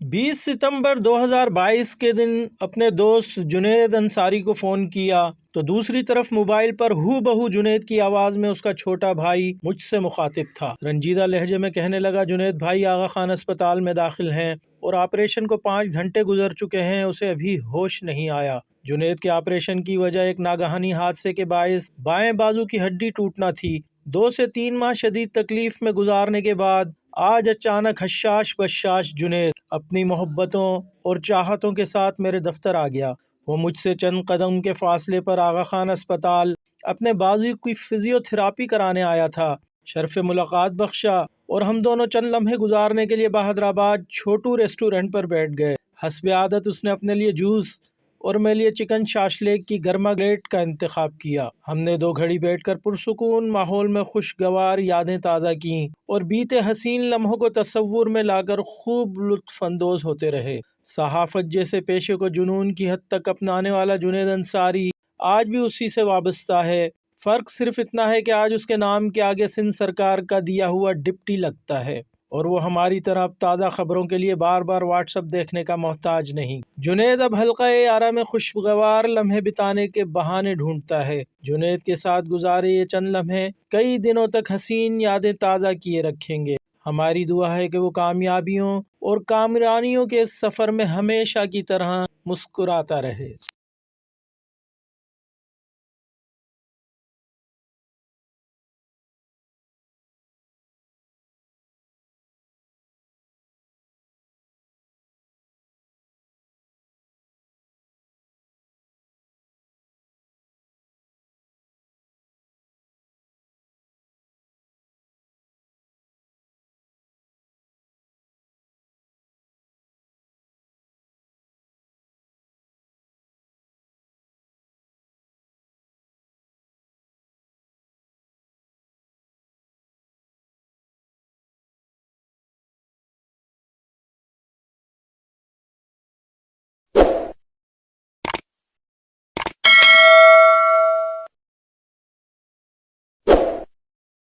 20 सितंबर 2022 के दिन अपने दोस्त जुनैद अंसारी को फ़ोन किया तो दूसरी तरफ मोबाइल पर हूबहू जुनैद की आवाज़ में उसका छोटा भाई मुझसे मुखातिब था। रंजीदा लहजे में कहने लगा, जुनैद भाई आगा खान अस्पताल में दाखिल हैं और ऑपरेशन को 5 घंटे गुजर चुके हैं, उसे अभी होश नहीं आया। जुनैद के ऑपरेशन की वजह एक नागहानी हादसे के बायस बाएं बाजू की हड्डी टूटना थी। 2 से 3 माह शदीद तकलीफ में गुजारने के बाद आज अचानक हशाश बशाश जुनैद अपनी मोहब्बतों और चाहतों के साथ मेरे दफ्तर आ गया। वो मुझसे चंद कदम के फासले पर आगा खान अस्पताल अपने बाजू की फिजियोथेरापी कराने आया था। शर्फ मुलाकात बख्शा और हम दोनों चंद लम्हे गुजारने के लिए बहादुराबाद छोटू रेस्टोरेंट पर बैठ गए। हस्बे आदत उसने अपने लिए जूस और मेरे लिए चिकन शाशलेक की गर्मा ग्रेट का इंतखाब किया। हमने 2 घड़ी बैठकर पुरसुकून माहौल में खुशगवार यादें ताज़ा की और बीते हसीन लम्हों को तस्वुर में लाकर खूब लुत्फ़ अंदोज़ होते रहे। सहाफ़त जैसे पेशे को जुनून की हद तक अपनाने वाला जुनैद अंसारी आज भी उसी से वाबस्ता है। फ़र्क सिर्फ इतना है कि आज उसके नाम के आगे सिंध सरकार का दिया हुआ डिप्टी लगता है और वो हमारी तरह अब ताज़ा खबरों के लिए बार बार व्हाट्सअप देखने का मोहताज नहीं। जुनैद अब हल्का-ए-आरा में खुशगवार लम्हे बिताने के बहाने ढूंढता है। जुनैद के साथ गुजारे ये चंद लम्हे कई दिनों तक हसीन यादें ताज़ा किए रखेंगे। हमारी दुआ है कि वो कामयाबियों और कामरानियों के इस सफ़र में हमेशा की तरह मुस्कुराता रहे।